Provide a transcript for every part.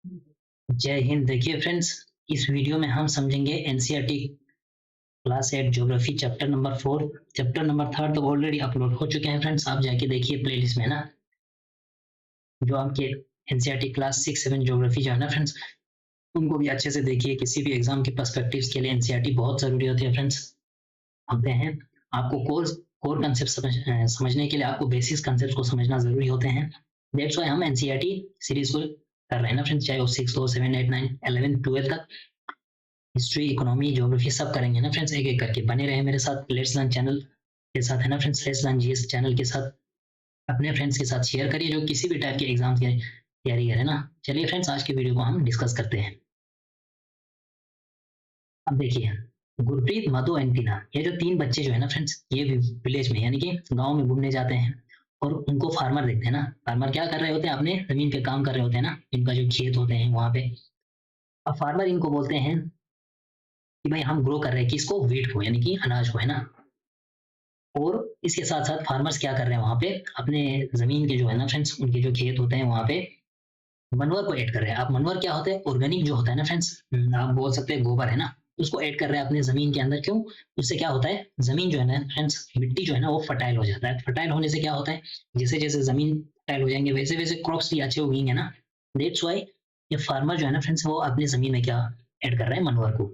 जय हिंद। देखिए फ्रेंड्स, इस वीडियो में हम समझेंगे NCERT class 8 geography chapter number 4। Chapter number 3 तो ऑलरेडी अपलोड हो चुके हैं फ्रेंड्स, आप जाके देखिए प्लेलिस्ट में ना। जो आपके एनसीईआरटी क्लास 6 7 ज्योग्राफी जो है ना फ्रेंड्स, उनको भी अच्छे से देखिए। किसी भी एग्जाम के पर्सपेक्टिव्स के लिए एनसीईआरटी बहुत जरूरी होती है फ्रेंड्स। होते हैं आपको कोर कंसेप्ट समझने के लिए आपको बेसिक कंसेप्ट को समझना जरूरी होते हैं। दैट्स व्हाई हम एनसीईआरटी सीरीज को कर रहे हैं ना फ्रेंड्स, चाहे वो 6 हो, 7 8 9 11 12 तक। हिस्ट्री, इकोनॉमी, ज्योग्राफी सब करेंगे ना फ्रेंड्स, एक एक करके। बने रहे मेरे साथ लेट्स लर्न चैनल के साथ, है ना friends, let's learn GS channel के साथ। अपने फ्रेंड्स के साथ शेयर करिए जो किसी भी टाइप के एग्जाम की तैयारी करे ना। चलिए फ्रेंड्स, आज की वीडियो को हम डिस्कस करते हैं। अब देखिए, गुरप्रीत, मधु एंड टीना, ये जो तीन बच्चे जो है ना फ्रेंड्स, ये विलेज में यानी कि गांव में घूमने जाते हैं और उनको फार्मर देखते हैं ना। फार्मर क्या कर रहे होते हैं, अपने जमीन पे काम कर रहे होते हैं ना, इनका जो खेत होते हैं वहां पे। अब फार्मर इनको बोलते हैं कि भाई हम ग्रो कर रहे हैं किसको, वीट को, यानी कि अनाज को, है ना। और इसके साथ साथ फार्मर्स क्या कर रहे हैं वहां पे, अपने जमीन के जो है ना फ्रेंड्स, उनके जो खेत होते हैं वहां पे मनवर को ऐड कर रहे हैं। अब मनवर क्या होता है, ऑर्गेनिक जो होता है ना फ्रेंड्स, आप बोल सकते हैं गोबर, है ना, उसको ऐड कर रहे हैं अपने जमीन के अंदर। क्यों? उससे क्या होता है, जमीन जो है ना फ्रेंड्स, मिट्टी जो है ना वो फर्टाइल हो जाता है। फर्टाइल होने से क्या होता है, जैसे जैसे जमीन फर्टाइल हो जाएंगे वैसे वैसे क्रॉप्स भी अच्छे उगेंगे ना। दैट्स वाई ये फार्मर जो है ना फ्रेंड्स, वो अपनी जमीन में क्या ऐड कर रहे हैं, मनवर को।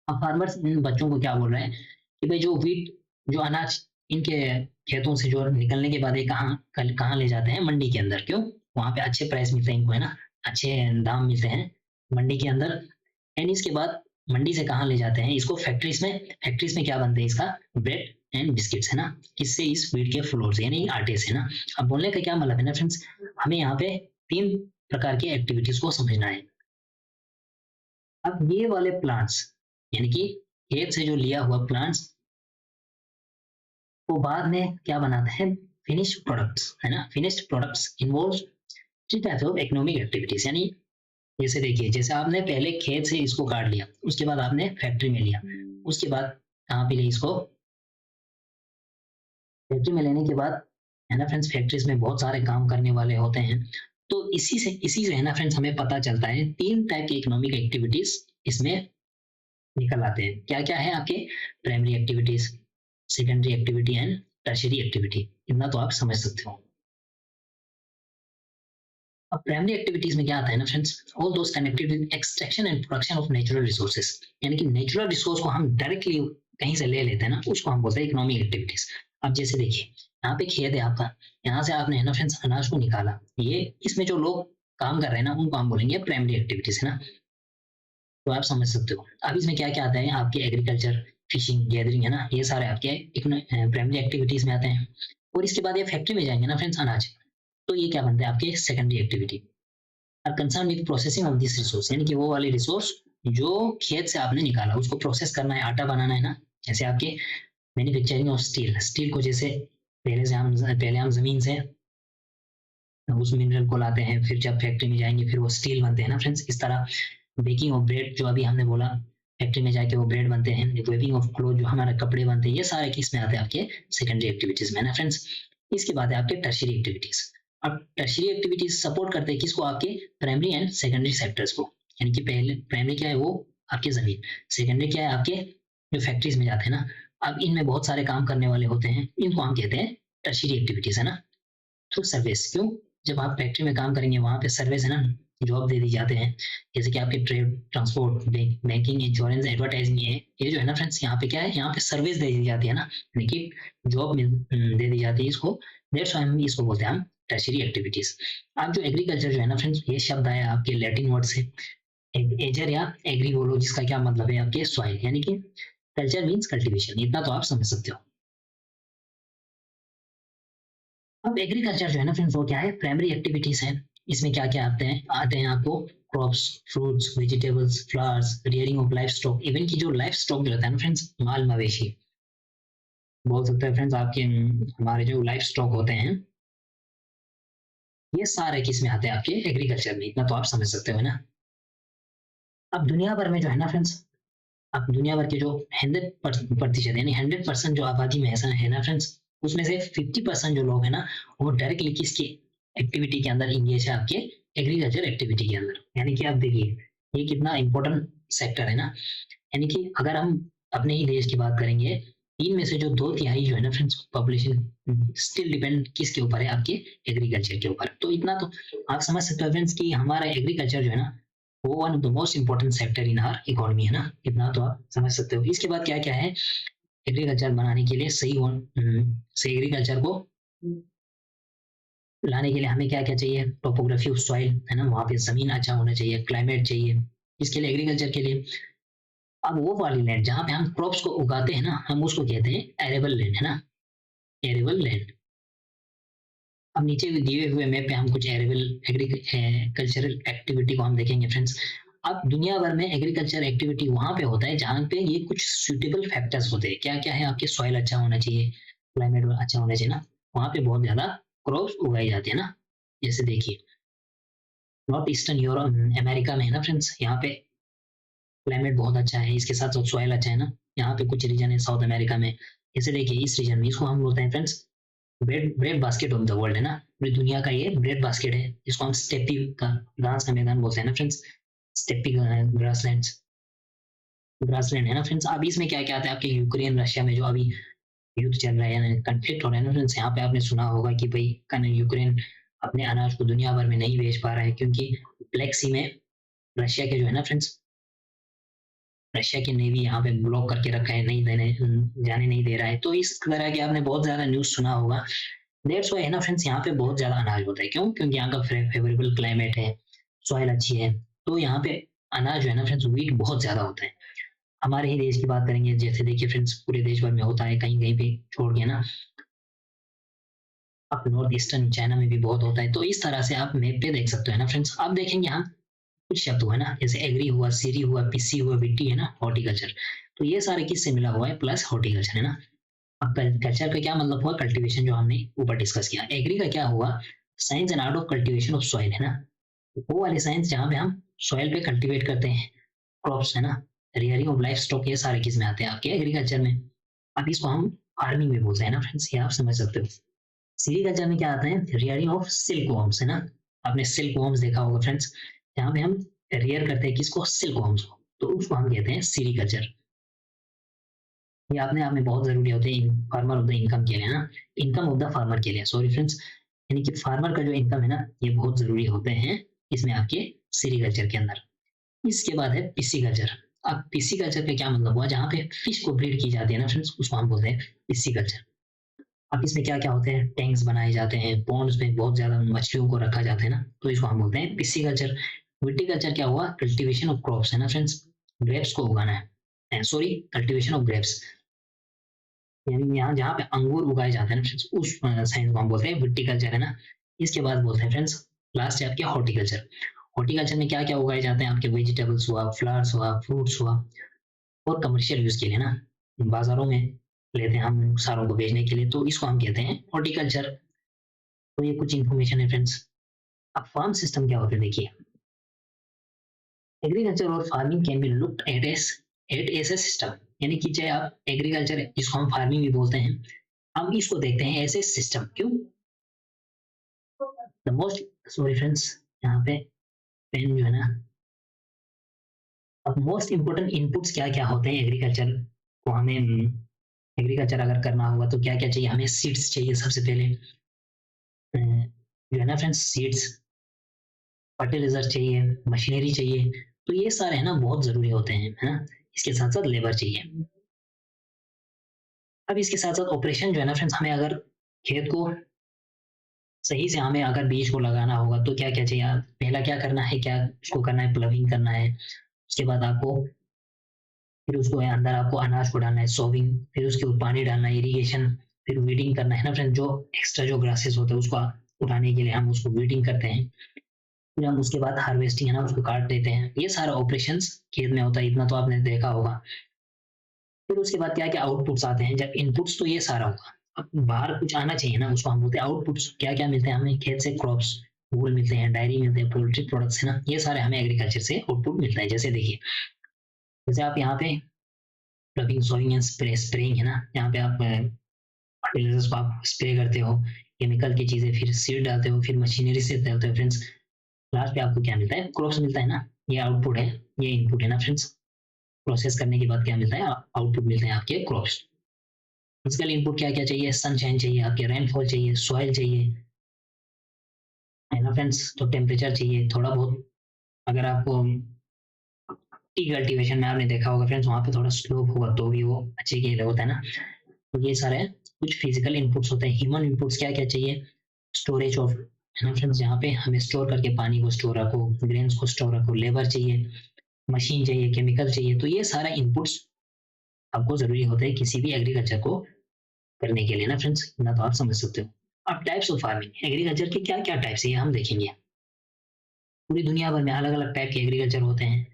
अब फार्मर्स इन बच्चों को क्या बोल रहे हैं कि भाई जो वीट, जो अनाज इनके खेतों से जो निकलने के बाद ये कहाँ ले जाते हैं, मंडी के अंदर। क्यों? वहां पे अच्छे प्राइस मिलते हैं इनको, है ना, अच्छे दाम मिलते हैं मंडी के अंदर। एंड इसके बाद मंडी से कहाँ ले जाते हैं इसको, फैक्ट्रीज में। फैक्ट्रीज में क्या बनते हैं, इसका ब्रेड एंड बिस्किट्स, है ना। किससे, इस वीट के फ्लोर से, यानी आटे से ना। अब बोलने का क्या मतलब है ना फ्रेंड्स, हमें यहाँ पे तीन प्रकार की एक्टिविटीज को समझना है। अब ये वाले प्लांट्स, यानी कि खेत से जो लिया हुआ प्लांट्स, वो बाद में क्या बनाते हैं, फिनिश प्रोडक्ट्स, है ना। Finished products involve three types of economic activities. यानी जैसे देखिए, जैसे आपने पहले खेत से इसको काट लिया, उसके बाद आपने फैक्ट्री में लिया, उसके बाद कहाँ पे लिया इसको, फैक्ट्री में लेने के बाद, है ना फ्रेंड्स, फैक्ट्रीज में बहुत सारे काम करने वाले होते हैं। तो इसी से है ना फ्रेंड्स, हमें पता चलता है तीन टाइप की इकोनॉमिक एक्टिविटीज इसमें निकल आते हैं। क्या क्या है आपके, primary activities, secondary activity and tertiary activity. इतना तो आप समझ सकते हो। अब प्राइमरी एक्टिविटीज में क्या आता है ना friends, all those connected with extraction and production of natural resources. यानी कि नेचुरल रिसोर्स को हम डायरेक्टली कहीं से ले लेते हैं ना, उसको हम बोलते हैं इकोनॉमिक एक्टिविटीज। अब जैसे देखिए, यहाँ पे खेत है आपका, यहाँ से आपने, है ना फ्रेंड्स, अनाज को निकाला, ये इसमें जो लोग काम कर रहे हैं ना, उनको हम बोलेंगे प्राइमरी एक्टिविटीज, है ना। तो आप समझ सकते हो। अब इसमें क्या क्या आता है, आपके एग्रीकल्चर, फिशिंग, गैदरिंग, है ना, ये सारे आपके प्राइमरी एक्टिविटीज में आते हैं। और इसके बाद ये फैक्ट्री में जाएंगे ना फ्रेंड्स, अनाज, तो ये क्या बनते हैं आपके secondary activity. Are concern with processing of this resource, यानी कि वो वाले रिसोर्स जो खेत से आपने निकाला, उसको प्रोसेस करना है, आटा बनाना है ना। जैसे आपके मैन्युफैक्चरिंग ऑफ स्टील, स्टील को जैसे पहले हम जमीन से उस मिनरल को लाते हैं, फिर जब फैक्ट्री में जाएंगे फिर वो स्टील बनते हैं ना फ्रेंड्स। इस तरह बेकिंग ऑफ ब्रेड, जो अभी हमने बोला, फैक्ट्री में जाके वो ब्रेड बनते हैं। वेविंग ऑफ क्लोथ, जो हमारे कपड़े बनते हैं, ये सारे किस में आते हैं, आपके सेकेंडरी एक्टिविटीज में, ना फ्रेंड्स। इसके बाद है आपके टर्शियरी एक्टिविटीज। अब टर्शियरी एक्टिविटीज सपोर्ट करते हैं किसको, आपके प्राइमरी एंड सेकेंडरी सेक्टर्स को। यानी कि पहले प्राइमरी क्या है, वो आपके जमीन, सेकेंडरी क्या है, आपके जो फैक्ट्रीज में जाते हैं ना। अब इनमें बहुत सारे काम करने वाले होते हैं, इनको हम कहते हैं टर्शियरी एक्टिविटीज, है ना। थ्रू सर्विस, क्यों? जब आप फैक्ट्री में काम करेंगे वहां पे सर्विस, है ना, जॉब दे दी जाते हैं। जैसे कि आपके trade, transport, banking, insurance, advertising, ये जो है ना फ्रेंड्स, यहाँ पे क्या है, यहाँ पे सर्विस दे दी जाती है ना, यानी कि जॉब दे दी जाती है इसको। दैट्स व्हाई हम इसको बोलते हैं हम टर्शियरी एक्टिविटीज। आप जो एग्रीकल्चर जो है ना फ्रेंड्स, ये शब्द आया आपके लैटिन वर्ड से, एजर या एग्री बोलो, जिसका क्या मतलब है, आपके सॉइल, यानी कि कल्चर मीन्स कल्टीवेशन। इतना तो आप समझ सकते हो। अब एग्रीकल्चर जो है ना फ्रेंड्स, वो क्या है, प्राइमरी एक्टिविटीज है। इसमें क्या क्या आते हैं आपको, crops, fruits, vegetables, flowers, rearing of life stock. Even की जो लाइफ स्टॉक जो होता है ना फ्रेंड्स, माल मवेशी बोल सकते हैं फ्रेंड्स, आपके हमारे जो लाइफ स्टॉक होते हैं, ये सारे किस में आते हैं, आपके एग्रीकल्चर में। इतना तो आप समझ सकते हो ना। अब दुनिया भर में जो है ना फ्रेंड्स, अब दुनिया भर के जो 100% यानी 100% जो आबादी में ऐसा है ना फ्रेंड्स, उसमें से 50% जो लोग है ना, वो डायरेक्टली किसकी एक्टिविटी के अंदर इंगेज है, आपके एग्रीकल्चर एक्टिविटी के अंदर। यानी कि आप देखिए ये कितना इंपॉर्टेंट सेक्टर है ना। यानी कि अगर हम अपने ही देश की बात करेंगे, 3 में से जो 2/3 जो है ना फ्रेंड्स पॉपुलेशन स्टिल डिपेंड किसके ऊपर है, आपके एग्रीकल्चर के ऊपर। तो इतना तो आप समझ सकते हो फ्रेंड्स कि हमारा एग्रीकल्चर जो है ना वो one of the most important sector in our economy है ना। इतना तो आप समझ सकते हो। इसके बाद क्या क्या है एग्रीकल्चर बनाने के लिए सही एग्रीकल्चर को लाने के लिए हमें क्या क्या चाहिए, टोपोग्राफी ऑफ सॉइल है ना, वहाँ पे जमीन अच्छा होना चाहिए, क्लाइमेट चाहिए इसके लिए एग्रीकल्चर के लिए। अब वो वाली लैंड जहाँ पे हम क्रॉप्स को उगाते हैं ना, हम उसको कहते हैं एरेबल लैंड है ना, एरेबल लैंड। अब नीचे दिए हुए मैप पे हम कुछ एरेबल एग्रीकल्चरल एक्टिविटी को हम देखेंगे फ्रेंड्स। अब दुनिया भर में एग्रीकल्चर एक्टिविटी वहां पे होता है जहाँ पे ये कुछ सुटेबल फैक्टर्स होते हैं। क्या क्या है, आपके सॉइल अच्छा होना चाहिए, क्लाइमेट अच्छा होना चाहिए ना, वहाँ पे बहुत ज्यादा क्रॉप्स उगाई जाती है ना। जैसे देखिए नॉर्थ ईस्टर्न यूरोप अमेरिका में है ना फ्रेंड्स, यहाँ पे क्लाइमेट बहुत अच्छा है, इसके साथ साथ सॉइल अच्छा है ना। यहाँ पे कुछ रीजन है साउथ अमेरिका में, जैसे देखिए इस रीजन में इसको हम बोलते हैं friends bread bread basket of the world है ना, पूरी दुनिया का ये ब्रेड बास्केट है, जिसको हम स्टेपी का घास का मैदान बोलते हैं ना फ्रेंड्स, स्टेपी ग्रासलैंड ग्रासलैंड है ना फ्रेंड्स। अब इसमें क्या क्या आता है, आपके यूक्रेन रशिया में जो अभी युद्ध चल रहा है, कंफ्लिक्ट हो रहा है ना फ्रेंड्स, यहाँ पे आपने सुना होगा कि भाई यूक्रेन अपने अनाज को दुनिया भर में नहीं बेच पा रहा है, क्योंकि ब्लैक सी में रशिया के जो है ना फ्रेंड्स, रशिया की नेवी यहाँ पे ब्लॉक करके रखा है, नहीं देने जाने नहीं दे रहा है। तो इस तरह के आपने बहुत ज्यादा न्यूज सुना होगा। दैट्स व्हाई है ना फ्रेंड्स, यहाँ पे बहुत ज्यादा अनाज होता है। क्यों? क्योंकि यहाँ का फेवरेबल क्लाइमेट है, सॉइल अच्छी है, तो यहाँ पे अनाज जो है ना फ्रेंड्स वीट बहुत ज्यादा होता है। हमारे ही देश की बात करेंगे, जैसे देखिए फ्रेंड्स पूरे देश भर में होता है, कहीं कहीं पे छोड़ के ना, आप नॉर्थ ईस्टर्न चाइना में भी बहुत होता है। तो इस तरह से आप मैप पे देख सकते हो ना फ्रेंड्स। आप देखेंगे यहाँ कुछ शब्द हुआ ना, जैसे एग्री हुआ, सीरी हुआ, पीसी हुआ, विट्टी है ना, हॉर्टिकल्चर। तो ये सारे किससे मिला हुआ है, प्लस हॉर्टिकल्चर है ना। अब कल्चर का क्या मतलब हुआ, कल्टीवेशन, जो हमने ऊपर डिस्कस किया। एग्री का क्या हुआ, science and art of cultivation of soil है ना, वो वाली साइंस जहाँ पे हम सॉइल पे कल्टीवेट करते हैं क्रॉप्स है ना, रियरिंग ऑफ लाइफ स्टॉक, ये सारे किस में आते हैं, आपके एग्रीकल्चर में। अब इसको हम फार्मिंग में बोलते हैं ना फ्रेंड्स, ये आप समझ सकते हो। सेरीकल्चर में क्या आता है, रियरिंग ऑफ सिल्क वॉर्म्स है ना, आपने सिल्क वॉर्म्स देखा होगा फ्रेंड्स, जहाँ पे हम रियर करते हैं किसको, सिल्क वॉर्म्स को, तो उसको हम कहते हैं सेरीकल्चर। ये अपने आप में बहुत जरूरी होते हैं फार्मर ऑफ द इनकम के लिए ना, इनकम ऑफ द फार्मर के लिए, सॉरी फ्रेंड्स। यानी कि फार्मर का जो इनकम है ना, ये बहुत जरूरी होते हैं इसमें, आपके सेरीकल्चर के अंदर। इसके बाद है पिसीकल्चर। अब पिसीकल्चर का क्या मतलब हुआ, जहाँ पे फिश को ब्रीड की जाती है ना फ्रेंड्स, उसको हम बोलते हैं पिसीकल्चर। अब इसमें क्या क्या होते हैं, टैंक्स बनाए जाते हैं, पॉन्ड्स में बहुत ज्यादा मछलियों को रखा जाता है ना, तो इसको हम बोलते हैं पिसीकल्चर। विटीकल्चर क्या हुआ, कल्टीवेशन ऑफ क्रॉप्स है ना फ्रेंड्स, ग्रेप्स को उगाना है, सॉरी कल्टीवेशन ऑफ ग्रेप्स, यानी यहाँ जहाँ पे अंगूर उगाए जाते हैं ना फ्रेंड्स, उस साइंस को हम बोलते हैं विटीकल्चर है ना। इसके बाद बोलते हैं फ्रेंड्स लास्ट है आपके हॉर्टिकल्चर। हॉर्टिकल्चर में क्या क्या उगाए जाते हैं, आपके वेजिटेबल्स हुआ, फ्लावर्स हुआ, फ्रूट्स हुआ, और कमर्शियल यूज के लिए ना, बाजारों में लेते हैं हम सारों को बेचने के लिए, तो इसको हम कहते हैं हॉर्टिकल्चर। तो ये कुछ इन्फॉर्मेशन है फ्रेंड्स। अब फार्म सिस्टम क्या होते हैं, देखिए एग्रीकल्चर और farming can be looked at S A system. यानी कि चाहे आप एग्रीकल्चर जिसको हम फार्मिंग भी बोलते हैं, हम इसको देखते हैं ऐसे सिस्टम। क्यों, द मोस्ट, सॉरी फ्रेंड्स यहाँ पे पेन जो है ना, अब मोस्ट इंपोर्टेंट इनपुट्स क्या क्या होते हैं एग्रीकल्चर को, हमें एग्रीकल्चर अगर करना होगा तो क्या क्या चाहिए, हमें सीड्स चाहिए सबसे पहले, जो है ना फ्रेंड्स सीड्स, फर्टिलाइजर चाहिए, मशीनरी चाहिए, तो ये सारे है ना बहुत जरूरी होते हैं है ना। इसके साथ साथ लेबर चाहिए। अब इसके साथ साथ ऑपरेशन जो है ना फ्रेंड्स, हमें अगर खेत को सही से, हमें अगर बीज को लगाना होगा तो क्या क्या चाहिए, पहला क्या करना है, क्या उसको करना है, प्लविंग करना है, उसके बाद आपको फिर उसको अंदर आपको अनाज को डालना है, सोविंग, फिर उसके ऊपर पानी डालना है, इरिगेशन, फिर वीडिंग करना है ना फ्रेंड, जो एक्स्ट्रा जो ग्रासेस होते हैं उसको उठाने के लिए हम उसको वीडिंग करते हैं, फिर हम उसके बाद हार्वेस्टिंग है ना, उसको काट देते हैं। ये सारा ऑपरेशंस खेत में होता है, इतना तो आपने देखा होगा। फिर उसके बाद क्या क्या आउटपुट्स आते हैं, जब इनपुट्स तो ये सारा होगा, अब बाहर कुछ आना चाहिए ना, उसको हम बोलते हैं आउटपुट्स। क्या क्या मिलते हैं हमें खेत से, क्रॉप्स, वूल मिलते हैं, डायरी मिलते हैं, पोल्ट्री प्रोडक्ट्स है ना, ये सारे हमें एग्रीकल्चर से आउटपुट मिलता है। जैसे देखिए, जैसे आप यहाँ पे प्लगिंग, सोइंग एंड स्प्रेइंग है ना, यहाँ पे आप फर्टिलाइजर्स को आप स्प्रे करते हो, केमिकल की चीजें, फिर सीड डालते हो, फिर मशीनरी से डालते हो फ्रेंड्स, लास्ट पे आपको क्या मिलता है, क्रॉप्स मिलता है ना, ये आउटपुट है, ये इनपुट है ना फ्रेंड्स। प्रोसेस करने के बाद क्या मिलता है, आउटपुट मिलते हैं आपके क्रॉप्स। फिजिकल इनपुट क्या क्या चाहिए, सनशाइन चाहिए, आपके रेनफॉल चाहिए, सॉइल चाहिए, है ना फ्रेंड्स। तो टेम्परेचर चाहिए थोड़ा बहुत, अगर आपको टी कल्टीवेशन में आपने देखा होगा फ्रेंड्स, वहाँ पे थोड़ा स्लोप होगा तो भी वो अच्छे के लिए होता है ना। तो ये सारे कुछ फिजिकल इनपुट्स होते हैं। ह्यूमन इनपुट्स क्या क्या चाहिए, स्टोरेज ऑफ, है ना फ्रेंड्स, जहाँ पे हमें स्टोर करके पानी को स्टोर रखो, ग्रेन्स को स्टोर रखो, लेबर चाहिए, मशीन चाहिए, केमिकल चाहिए। तो ये सारा इनपुट्स आपको जरूरी होता है किसी भी एग्रीकल्चर को करने के लिए ना फ्रेंड्स, ना तो आप समझ सकते हो। अब टाइप्स ऑफ फार्मिंग, एग्रीकल्चर के क्या क्या टाइप्स है ये हम देखेंगे। पूरी दुनिया भर में अलग अलग टाइप के एग्रीकल्चर होते हैं,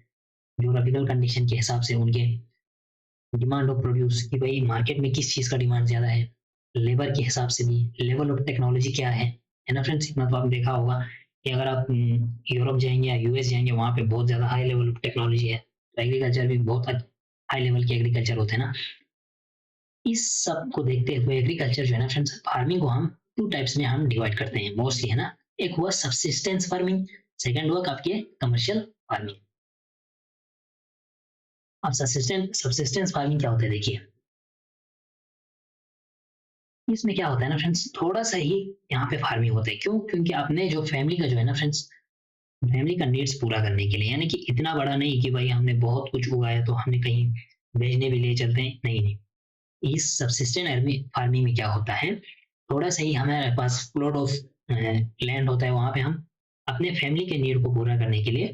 जोग्राफिकल कंडीशन के हिसाब से उनके डिमांड ऑफ प्रोड्यूस कि भाई मार्केट में किस चीज़ का डिमांड ज़्यादा है, लेबर के हिसाब से भी, लेवल ऑफ टेक्नोलॉजी क्या है ना फ्रेंड्स। इतना तो आपने देखा होगा कि अगर आप यूरोप जाएंगे या यूएस जाएंगे, वहाँ पे बहुत ज़्यादा हाई लेवल ऑफ टेक्नोलॉजी है, तो एग्रीकल्चर भी बहुत हाई लेवल के एग्रीकल्चर होते हैं ना। इस सब को देखते हुए एग्रीकल्चर जो है ना फ्रेंड्स, फार्मिंग को हम टू टाइप्स में हम डिवाइड करते हैं मोस्टली, है ना। एक हुआ सबसिस्टेंस फार्मिंग, सेकंड हुआ आपके कमर्शियल फार्मिंग। अब सबसिस्टेंस फार्मिंग क्या होता है देखिए, इसमें क्या होता है ना फ्रेंड्स, थोड़ा सा ही यहाँ पे फार्मिंग होता है। क्यों, क्योंकि अपने जो फैमिली का जो है ना फ्रेंड्स, फैमिली का नीड्स पूरा करने के लिए, यानी कि इतना बड़ा नहीं कि भाई हमने बहुत कुछ उगाया तो हमने कहीं बेचने भी ले चलते हैं, नहीं नहीं। इस सबसिस्टेंट फार्मिंग में क्या होता है, थोड़ा सा ही हमारे पास प्लॉट ऑफ लैंड होता है, वहां पे हम अपने फैमिली के नीड को पूरा करने के लिए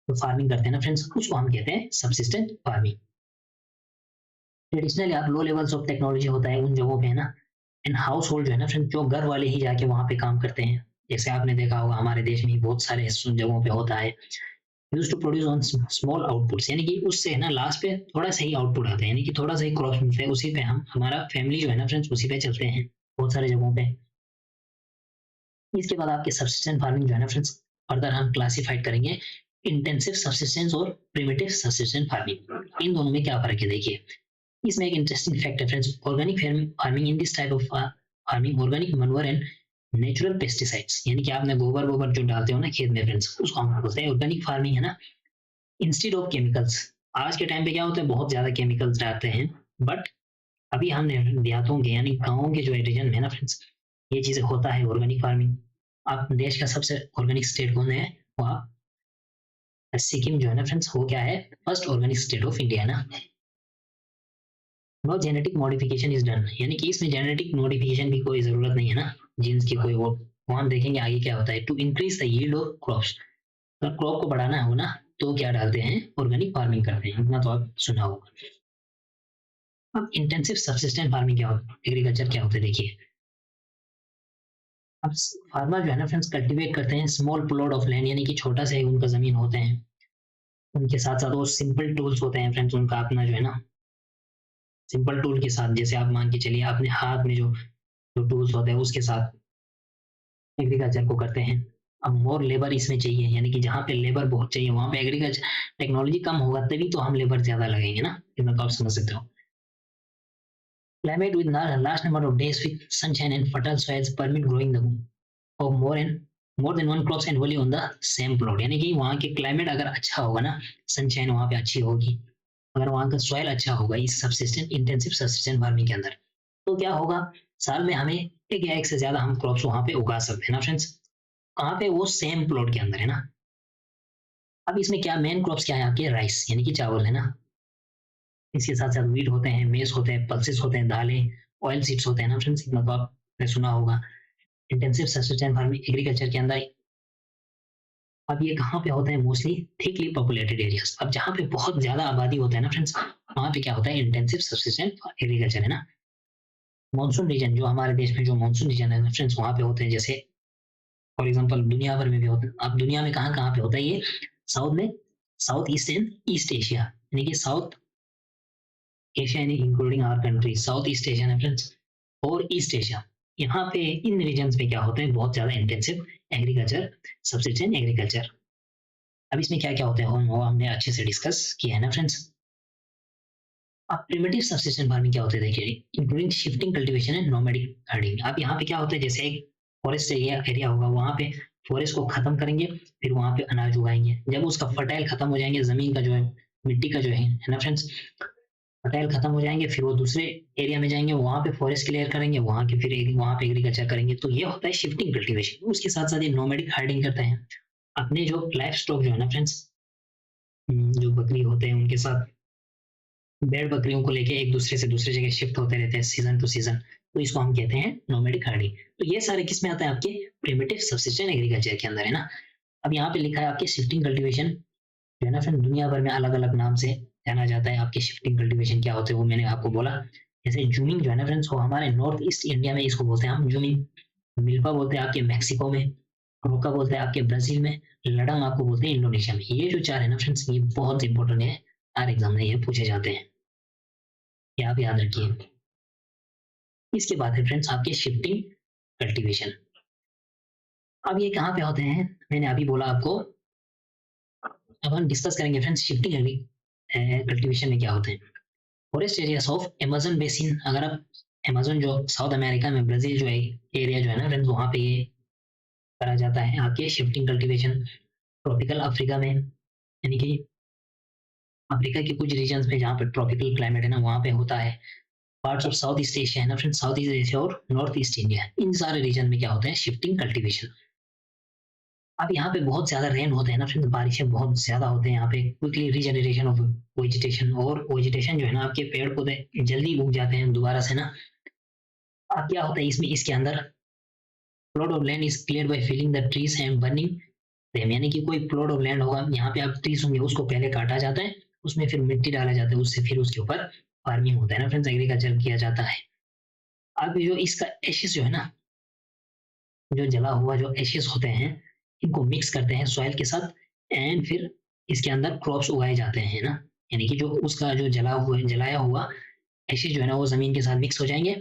तो फार्मिंग करते हैं ना फ्रेंड्स, उसको हम कहते हैं सबसिस्टेंट फार्मिंग। ट्रेडिशनली आप लो लेवल्स ऑफ टेक्नोलॉजी होता है उन जगहों पे, है ना। एंड हाउस होल्ड जो है ना फ्रेंड, जो घर वाले ही जाके वहां पे काम करते हैं, जैसे आपने देखा होगा हमारे देश में बहुत सारे जगहों पे होता है, use to produce on small outputs, यानी कि उससे है ना लास्ट पे थोड़ा सा ही आउटपुट आता है, यानी कि थोड़ा सा ही क्रॉप मिलता है, उसी पे हम हमारा फैमिली जो है ना फ्रेंड्स उसी पे चलते हैं बहुत सारे जगहों पे। इसके बाद आपके सब्सिस्टेंस फार्मिंग जो है ना फ्रेंड्स, फर्दर हम क्लासिफाइड करेंगे इंटेंसिव सब्सिस्टेंस और प्रिमिटिव सब्सिस्टेंस फार्मिंग। इन दोनों में क्या फर्क है देखिए। इसमें एक इंटरेस्टिंग फैक्ट है friends, organic farming in this type of farming, organic Manwar and natural pesticides, यानी कि आपने गोबर गोबर जो डालते हो ना खेत में फ्रेंड्स, उसको हम बोलते हैं ऑर्गेनिक फार्मिंग, है ना। इंस्टेड ऑफ केमिकल्स, आज के टाइम पे क्या होता है, बहुत ज्यादा केमिकल्स डालते हैं, बट अभी हमने देहातों के यानी गाँव के जो रीजन में है ना फ्रेंड्स, ये चीजें होता है ऑर्गेनिक फार्मिंग। आप देश का सबसे ऑर्गेनिक स्टेट कौन है, वो आप सिक्किम जो है ना फ्रेंड्स, वो क्या है, first organic state of India ना। No genetic modification is done, यानी कि इसमें जेनेटिक मॉडिफिकेशन की कोई जरूरत नहीं है ना, जीन्स की कोई वो हम देखेंगे आगे क्या होता है। To increase the yield of crops, अगर क्रॉप को बढ़ाना हो ना तो क्या डालते हैं, ऑर्गेनिक फार्मिंग करते हैं, इतना तो आप सुना होगा। अब इंटेंसिव सब्सिस्टेंट फार्मिंग क्या होता है, एग्रीकल्चर क्या होता है देखिए। अब फार्मर जो है ना फ्रेंड्स कल्टीवेट करते हैं स्मॉल प्लॉट ऑफ लैंड, यानी कि छोटा सा ही उनका जमीन होते हैं, उनके साथ साथ वो सिंपल टूल्स होते हैं फ्रेंड्स, उनका अपना जो है ना सिंपल टूल के साथ, जैसे आप मान के चलिए अपने हाथ में जो जो टूल्स होते हैं उसके साथ एग्रीकल्चर को करते हैं। अब मोर लेबर इसमें चाहिए, यानी कि जहाँ पे लेबर बहुत चाहिए वहां पे एग्रीकल्चर टेक्नोलॉजी कम होगा, तभी तो हम लेबर ज्यादा लगेंगे ना, इतना तो आप समझ सकते हो। Climate with large number of days with sunshine and fertile soils permit growing the of more than one crops annually on the same plot, यानी कि वहाँ के क्लाइमेट अगर अच्छा होगा ना, सनशाइन वहाँ पे अच्छी होगी, अगर वहाँ का सॉइल अच्छा होगा इस सबसिस्टेंट इंटेंसिव सबसिस्टेंट फार्मिंग के अंदर, तो क्या होगा, साल में हमें एक या एक से ज्यादा हम क्रॉप्स वहां पे उगा सकते हैं ना फ्रेंड्स, कहाँ पे, वो सेम प्लॉट के अंदर, है ना। अब इसमें क्या मेन क्रॉप्स क्या है आपके, राइस यानी कि चावल, है ना। इसके साथ साथ वीट होते हैं, मेज होते हैं, पल्सेस होते हैं, दालें, ऑयल सीड्स होते हैं ना फ्रेंड्स, इतना तो आपने सुना होगा। इंटेंसिव सब्सिस्टेंट फार्मिंग एग्रीकल्चर के अंदर, अब ये कहाँ पे होता है, मोस्टली थिकली पॉपुलेटेड एरियाज। अब जहाँ पे बहुत ज्यादा आबादी होता है ना फ्रेंड्स, वहाँ पे क्या होता है, इंटेंसिव सब्सिस्टेंट एग्रीकल्चर, है ना। मानसून रीजन, जो हमारे देश में जो मानसून रीजन है फ्रेंड्स, वहाँ पे होते हैं, जैसे फॉर एग्जाम्पल दुनिया भर में भी होते हैं। अब दुनिया में कहाँ कहाँ पे होता है ये, साउथ में, South East and East Asia, यानी कि साउथ एशिया यानी including our country, South East Asia है फ्रेंड्स, और ईस्ट एशिया, यहाँ पे इन रीजन पे क्या होता है, बहुत ज्यादा इंटेंसिव एग्रीकल्चर, सब्सिस्टेंट एग्रीकल्चर। अब इसमें क्या क्या होता है वो हमने अच्छे से डिस्कस किया है ना फ्रेंड्स। अब प्रिमिटिव सब्सिस्टेंट फार्मिंग क्या होता है देखिए, including shifting cultivation and nomadic herding. अब यहाँ पे क्या होता है, जैसे एक फॉरेस्ट एरिया एरिया होगा, वहाँ पे फॉरेस्ट को खत्म करेंगे, फिर वहां पे अनाज उगाएंगे। जब उसका फर्टाइल खत्म हो जाएंगे, जमीन का जो है, मिट्टी का जो है ना फ्रेंड्स, फर्टाइल खत्म हो जाएंगे, फिर वो दूसरे एरिया में जाएंगे, वहां पे फॉरेस्ट क्लियर करेंगे, वहां के फिर वहां पे एग्रीकल्चर करेंगे। तो ये होता है शिफ्टिंग कल्टीवेशन। उसके साथ साथ ये नोमैडिक हार्डिंग करते हैं। अपने जो लाइफ स्टॉक जो है ना फ्रेंड्स, जो बकरी होते हैं उनके साथ, भेड़ बकरियों को लेके एक दूसरे से दूसरी जगह शिफ्ट होते रहते हैं सीजन टू सीजन, तो इसको हम कहते हैं नोमैडिक हार्डिंग। तो ये सारे किस में आता है? आपके प्रिमिटिव सब्सिस्टेंस एग्रीकल्चर के अंदर है ना। अब यहाँ पे लिखा है आपके शिफ्टिंग कल्टीवेशन जो है ना फ्रेंड, दुनिया भर में अलग अलग नाम से जाना जाता है। आपके शिफ्टिंग कल्टीवेशन क्या होते हैं वो मैंने आपको बोला। जैसे जूमिंग जो है ना फ्रेंड्स, वो हमारे नॉर्थ ईस्ट इंडिया में इसको बोलते हैं हम जूमिंग। मिल्पा बोलते हैं आपके मैक्सिको में, रोका बोलते हैं आपके ब्राजील में, लडंग आपको बोलते हैं इंडोनेशिया में। ये जो चार है ना फ्रेंड्स, ये बहुत इंपॉर्टेंट है, हर एग्जाम में ये पूछे जाते हैं, ये आप याद रखिए। इसके बाद है फ्रेंड्स आपके शिफ्टिंग कल्टीवेशन। अब ये कहाँ पे होते हैं, मैंने अभी बोला आपको। अब हम डिस्कस करेंगे फ्रेंड्स शिफ्टिंग कल्टीवेशन में क्या होते हैं। Forest areas of Amazon basin, अगर आप अमेजन जो साउथ अमेरिका में, ब्राजील जो है एरिया जो है ना फ्रेंड्स, वहाँ पे ये करा जाता है आपके शिफ्टिंग कल्टीवेशन। ट्रॉपिकल अफ्रीका में, यानी कि अफ्रीका के कुछ रीजन्स में जहाँ पर ट्रॉपिकल क्लाइमेट है ना, वहाँ पे होता है। Parts of south East Asia है ना फ्रेंड्स, साउथ ईस्ट एशिया और नॉर्थ ईस्ट इंडिया, इन सारे रीजन में क्या होते हैं? Shifting cultivation. अब यहाँ पे बहुत ज्यादा रेन होते हैं ना फ्रेंड्स, बारिशें बहुत ज्यादा होते हैं यहाँ पे, क्विकली रीजनरेशन ऑफ वेजिटेशन, और वेजिटेशन जो है ना, आपके पेड़ पौधे जल्दी उग जाते हैं दोबारा से ना। अब क्या होता है इसमें, इसके अंदर plot of land is clear by filling the trees and burning them, यानी कि कोई प्लॉट ऑफ लैंड होगा, यहाँ पे आप ट्रीज होंगे, उसको पहले काटा जाता है, उसमें फिर मिट्टी डाला जाता है, उससे फिर उसके ऊपर फार्मिंग होता है ना फ्रेंड्स, एग्रीकल्चर किया जाता है। अब जो इसका एशेस जो है ना, जो जला हुआ जो एशेस होते हैं, इनको मिक्स करते हैं सॉइल के साथ, एंड फिर इसके अंदर क्रॉप्स उगाए जाते हैं ना। यानी कि जो उसका जो जलाया हुआ एशेस जो है ना, वो जमीन के साथ मिक्स हो जाएंगे,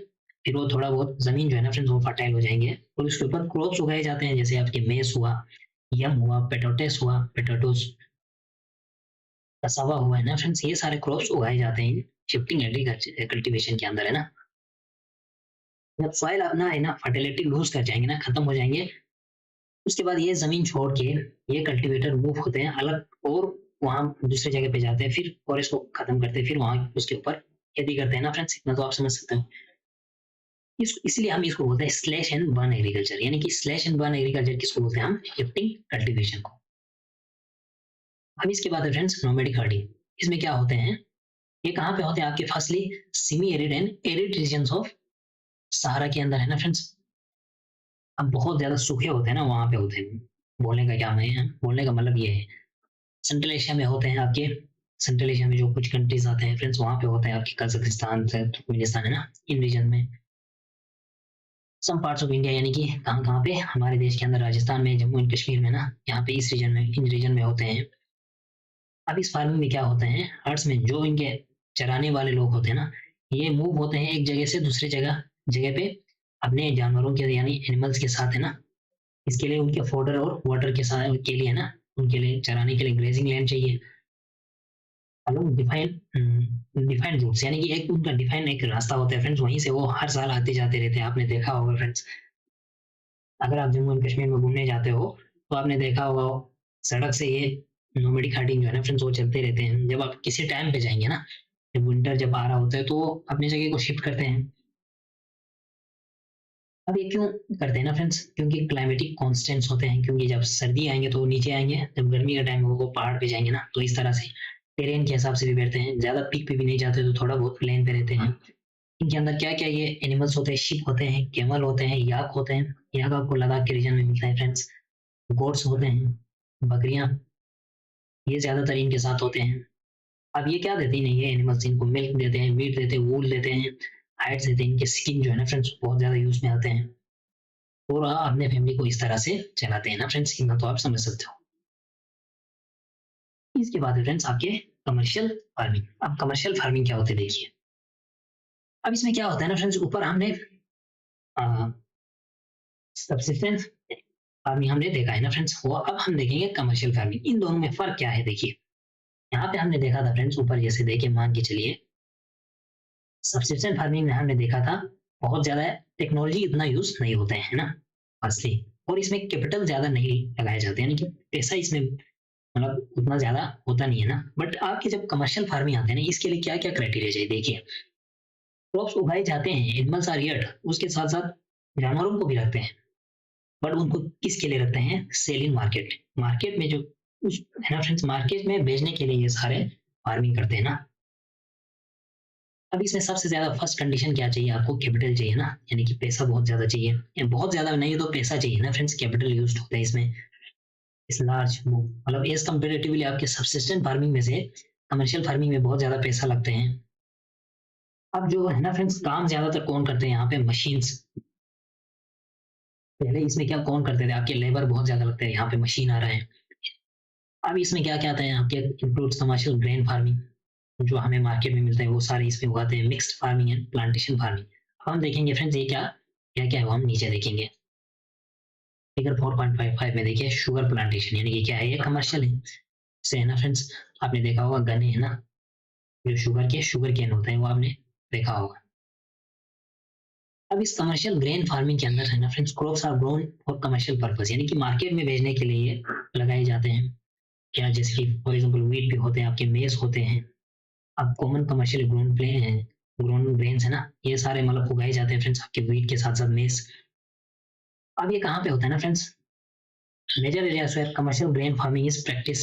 फिर वो थोड़ा बहुत जमीन जो है ना फ्रेंड्स, वो फर्टाइल हो जाएंगे, और उसके ऊपर क्रॉप्स उगाए जाते हैं, जैसे आपके मेस हुआ, यम हुआ, पेटोटेस हुआ, पेटोटोस, कसावा हुआ है ना फ्रेंड्स, ये सारे क्रॉप्स उगाए जाते हैं शिफ्टिंग एग्रीकल्चर कल्टीवेशन के अंदर है ना। जब सॉइल अपना है ना फर्टिलिटी लूज कर जाएंगे ना, खत्म हो जाएंगे, उसके बाद ये जमीन छोड़ के ये कल्टीवेटर मूव होते हैं अलग, और वहां दूसरी जगह पे जाते हैं, फिर फॉरेस्ट को खत्म करते हैं, फिर वहां उसके ऊपर खेती करते हैं ना फ्रेंड्स। इतना तो आप समझ सकते हो। इसलिए हम इसको बोलते हैं स्लैश एंड बर्न एग्रीकल्चर, यानी कि स्लैश एंड बर्न एग्रीकल्चर किसको बोलते हैं? हम शिफ्टिंग कल्टीवेशन को। अब इसके बाद है फ्रेंड्स नोमैडिक हार्डिंग। इसमें क्या होते हैं, ये कहाँ पे होते हैं? आपके firstly semi arid and arid regions of Sahara के अंदर है ना फ्रेंड्स। अब बहुत ज्यादा सूखे होते हैं ना, वहां पे होते हैं। बोलने का क्या मैं बोलने का मतलब ये है, सेंट्रल एशिया में होते हैं आपके, सेंट्रल एशिया में जो कुछ कंट्रीज आते हैं फ्रेंड्स, वहां पे होते हैं आपके कजाकिस्तान से तुर्कमेनिस्तान है ना, इन रीजन में। सम पार्ट्स ऑफ इंडिया, यानी कि कहाँ कहाँ पे, हमारे देश के अंदर राजस्थान में, जम्मू एंड कश्मीर में ना, यहाँ पे इस रीजन में, इन रीजन में होते हैं। अब इस फार्मिंग में क्या होते हैं, हर्ड्स में जो इनके चराने वाले लोग होते हैं ना, ये मूव होते हैं एक जगह से दूसरी जगह जगह पे अपने जानवरों के, यानी एनिमल्स के साथ है ना। इसके लिए उनके फोडर और वाटर के साथ के लिए है ना, उनके लिए चराने के लिए ग्रेजिंग लैंड चाहिए, अलोंग डिफाइंड रूट्स, यानी कि एक उनका डिफाइन एक रास्ता होता है फ्रेंड्स, वहीं से वो हर साल आते जाते रहते हैं। आपने देखा होगा फ्रेंड्स, अगर आप जम्मू एंड कश्मीर में घूमने जाते हो, तो आपने देखा होगा सड़क से ये नोमैडिक हार्डिंग जो है ना फ्रेंड्स, वो चलते रहते हैं। जब आप किसी टाइम पे जाएंगे ना, जब विंटर जब आ रहा होता है, तो वो अपनी जगह को शिफ्ट करते हैं। अब ये क्यों करते हैं ना फ्रेंड्स, क्योंकि क्लाइमेटिक कॉन्स्टेंट्स होते हैं, क्योंकि जब सर्दी आएंगे तो वो नीचे आएंगे, जब गर्मी का टाइम होगा वो पहाड़ पे जाएंगे ना, तो इस तरह से टेरेन के हिसाब से भी बैठते हैं, ज्यादा पीक पे भी नहीं जाते, तो थोड़ा बहुत प्लेन पे रहते हैं। इनके अंदर क्या क्या ये एनिमल्स होते हैं, शिप होते हैं, कैमल होते हैं, याक होते हैं, याक आपको लद्दाख के रीजन में मिलता है फ्रेंड्स, गोट्स होते हैं, बकरियां, ये ज्यादातर इनके साथ होते हैं। अब ये क्या देते हैं ये एनिमल्स, इनको मिल्क देते हैं, मीट देते हैं, वूल देते हैं, हाइड्स देते हैं, इनके स्किन जो है ना फ्रेंड्स, बहुत ज्यादा यूज में आते हैं, और अपने फैमिली को इस तरह से चलाते हैं ना फ्रेंड्स, इतना तो आप समझ सकते हो। इसके बाद फ्रेंड्स आपके कमर्शियल फार्मिंग। अब कमर्शियल फार्मिंग क्या होती है देखिए। अब इसमें क्या होता है ना फ्रेंड्स, ऊपर हमने सब्सिस्टेंस फार्मिंग हमने देखा है ना फ्रेंड्स, वो अब हम देखेंगे कमर्शियल फार्मिंग। इन दोनों में फर्क क्या है देखिए। यहाँ पे हमने देखा था फ्रेंड्स, ऊपर जैसे देखे, मान के चलिए सब्सिस्टेंस फार्मिंग में हमने देखा था बहुत ज्यादा टेक्नोलॉजी इतना यूज नहीं होते हैं ना, फर्स्टली और इसमें कैपिटल ज्यादा नहीं लगाए जाते, यानी कि पैसा इसमें मतलब उतना ज्यादा होता नहीं है ना। बट आपके जब कमर्शियल फार्मिंग आते हैं ना, इसके लिए क्या क्या क्राइटेरिया चाहिए देखिए। क्रॉप्स उगाए जाते हैं, एनिमल्स आर रियर्ड, उसके साथ साथ जानवरों को भी रखते हैं, बट उनको किसके लिए रखते हैं, सेलिंग मार्केट, मार्केट में जो उस है ना फ्रेंड्स, मार्केट में बेचने के लिए ये सारे फार्मिंग करते हैं ना। अब इसमें सबसे ज्यादा फर्स्ट कंडीशन क्या चाहिए आपको, कैपिटल चाहिए ना, यानी कि पैसा बहुत ज्यादा चाहिए, बहुत ज्यादा नहीं तो पैसा चाहिए ना फ्रेंड्स, कैपिटल यूज होता है इसमें इस लार्ज मतलब एज कंपेरेटिवली आपके सब्सिस्टेंट फार्मिंग में से कमर्शियल फार्मिंग में बहुत ज्यादा पैसा लगते हैं। अब जो है ना फ्रेंड्स, काम ज्यादातर कौन करते हैं यहाँ पे, मशीन्स। पहले इसमें क्या कौन करते थे, आपके लेबर बहुत ज्यादा लगते हैं, यहाँ पे मशीन आ रहा है। अब इसमें क्या क्या आता है आपके, इंक्लूड्स कमर्शियल ग्रेन फार्मिंग, जो हमें मार्केट में मिलता है वो सारे इसमें उगाते हैं, mixed farming and plantation farming. अब हम देखेंगे फ्रेंड्स ये क्या क्या क्या है, वो हम नीचे देखेंगे। फिगर 4.55 में देखिए शुगर प्लांटेशन, यानी कि क्या है, ये कमर्शियल है, से है ना फ्रेंड्स। आपने देखा होगा गन्ने है ना, जो शुगर केन होते हैं वो आपने देखा होगा। अब इस कमर्शियल ग्रेन फार्मिंग के अंदर है ना friends, crops are grown for commercial purpose, यानी कि मार्केट में बेचने के लिए लगाए जाते हैं। क्या, जैसे कि फॉर एग्जांपल व्हीट भी होते हैं आपके, मेज होते हैं। अब कॉमन कमर्शियल ग्रोन ग्रेन्स है ना, ये सारे मतलब उगाए जाते हैं फ्रेंड्स आपके व्हीट के साथ साथ मेज। अब ये कहाँ पे होता है ना friends, major areas where commercial grain farming is practice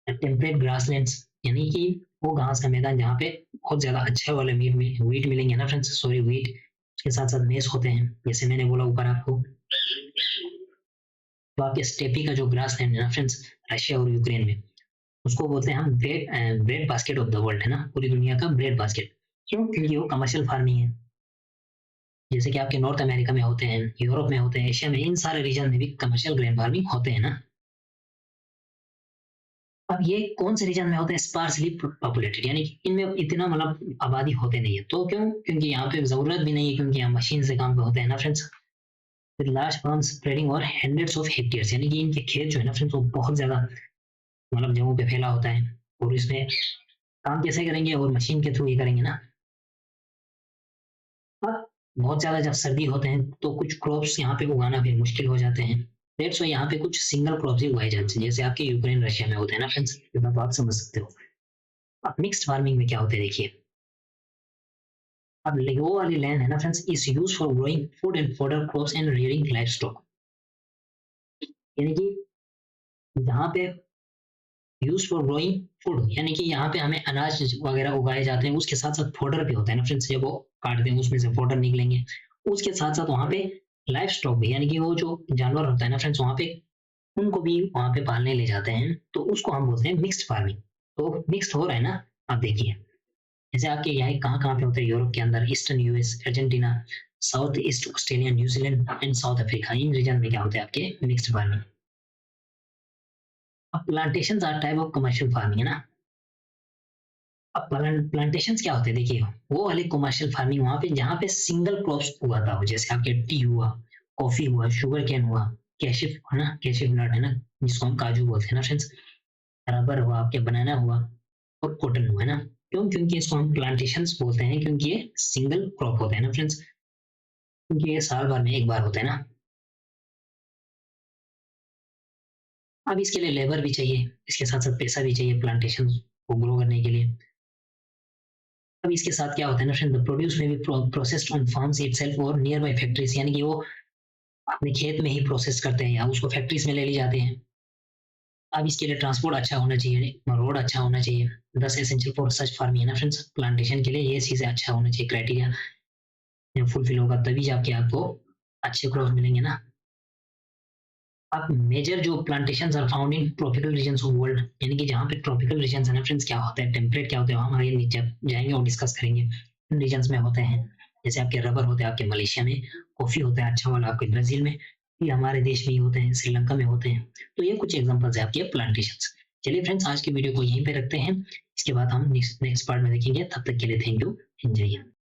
temperate grasslands, यानी कि वो घास का मैदान जहाँ पे बहुत ज्यादा अच्छे वाले व्हीट मिलेंगे ना फ्रेंड्स, सॉरी व्हीट, उसके साथ साथ मेज होते हैं, जैसे मैंने बोला ऊपर आपको। तो आपके स्टेपी का जो ग्रास लैंड है ना फ्रेंड्स, रशिया और यूक्रेन में, उसको बोलते हैं हम bread basket of the world, है ना, पूरी दुनिया का ब्रेड बास्केट। क्यों, क्योंकि वो कमर्शियल फार्मिंग है। जैसे कि आपके नॉर्थ अमेरिका में होते हैं, यूरोप में होते हैं, एशिया में, इन सारे रीजन में भी कमर्शियल ग्रेन फार्मिंग होते हैं ना। अब ये कौन से रीजन में होते हैं, स्पार्सली पॉपुलेटेड, यानी कि इनमें इतना मतलब आबादी होते नहीं है। तो क्यों, क्योंकि यहाँ पे जरूरत भी नहीं है, क्योंकि यहाँ मशीन से काम पे होते हैं ना फ्रेंड्स। लार्ज फार्म स्प्रेडिंग और हंड्रेड्स ऑफ हेक्टेयर्स, यानी कि इनके खेत जो है ना फ्रेंड्स, वो बहुत ज्यादा मतलब जगहों पे फैला होता है। और इसमें काम कैसे करेंगे, और मशीन के थ्रू ही करेंगे ना। अब बहुत ज्यादा जब सर्दी होते हैं तो कुछ क्रॉप्स यहाँ पे उगाना फिर मुश्किल हो जाते हैं। दैट्स व्हाई यहाँ पे कुछ सिंगल क्रॉप्स ही उगाए जाते हैं, जैसे आपके यूक्रेन रशिया में होते हैं ना फ्रेंड्स, इतना तो आप समझ सकते हो। अब मिक्स्ड फार्मिंग में क्या होते हैं देखिए। अब वो वाली लैंड है ना friends, is use for growing food and fodder crops and rearing life stock, यानी कि जहाँ पे यूज फॉर ग्रोइंग फूड, यानी कि यहाँ पे हमें अनाज वगैरह उगाए जाते हैं, उसके साथ साथ फोडर भी होता है ना फ्रेंड्स, जब वो काटते हैं उसमें से फोडर निकलेंगे। उसके साथ साथ वहाँ पे लाइफ स्टॉक भी, यानी कि वो जो जानवर होता है ना फ्रेंड्स, वहाँ पे उनको भी वहाँ पे पालने ले जाते हैं, तो उसको हम बोलते हैं मिक्स्ड फार्मिंग। तो मिक्स्ड हो रहा है ना, आप देखिए। जैसे आपके यहाँ कहाँ कहाँ पे होते हैं, यूरोप के अंदर, eastern US, Argentina, south east Australia, New Zealand and South Africa, इन रीजन में क्या होते हैं आपके मिक्स्ड फार्मिंग। अब plantation are type of commercial farming, है ना। अब प्लांटेशन क्या होते हैं देखिए, वो वाली कमर्शियल फार्मिंग वहां पे जहाँ पे सिंगल क्रॉप्स उगाता हो, जैसे आपके टी हुआ, कॉफी हुआ, शुगर कैन हुआ, कैशिफ है ना, कैशिफ नट है ना, जिसको हम काजू बोलते हैं ना फ्रेंड्स, रबर हुआ, आपके बनाना हुआ, और कॉटन हुआ, है ना। क्यों, क्योंकि इसको हम प्लांटेशन बोलते हैं, क्योंकि ये सिंगल क्रॉप होता है ना फ्रेंड्स, क्योंकि ये साल भर में एक बार होता है ना। अब इसके लिए लेबर भी चाहिए, इसके साथ साथ पैसा भी चाहिए प्लांटेशन को ग्रो करने के लिए। अब इसके साथ क्या होता है ना फ्रेंड, द प्रोड्यूस में भी प्रोसेस्ड ऑन फार्म्स इटसेल्फ और नियर बाय फैक्ट्रीज, यानी कि वो अपने खेत में ही प्रोसेस करते हैं या उसको फैक्ट्रीज में ले ली जाते हैं। अब इसके लिए ट्रांसपोर्ट अच्छा होना चाहिए, रोड अच्छा होना चाहिए। दस एसेंशियल फॉर सच फार्मिंग है ना फ्रेंड्स, प्लांटेशन के लिए ये चीजें अच्छा होना चाहिए, क्राइटेरिया जब फुलफिल होगा तभी जाके आपको अच्छे क्रॉप मिलेंगे ना। अब मेजर जो plantations are found in tropical regions of world, यानी कि जहाँ पे ट्रॉपिकल रीजन्स है ना फ्रेंड्स, क्या होता है, टेम्परेट क्या होते हैं, हम आगे नीचे जाएंगे और डिस्कस करेंगे। इन रीजन्स में होते हैं, जैसे आपके रबर होते हैं आपके मलेशिया में, कॉफी होता है अच्छा वाला आपके ब्राजील में, ये हमारे देश में ही होते हैं, श्रीलंका में होते हैं। तो ये कुछ एग्जाम्पल्स है आपके प्लांटेशन। चलिए फ्रेंड्स, आज की वीडियो को यहीं पे रखते हैं, इसके बाद हम नेक्स्ट पार्ट में देखेंगे। तब तक के लिए थैंक यू, एंजॉय।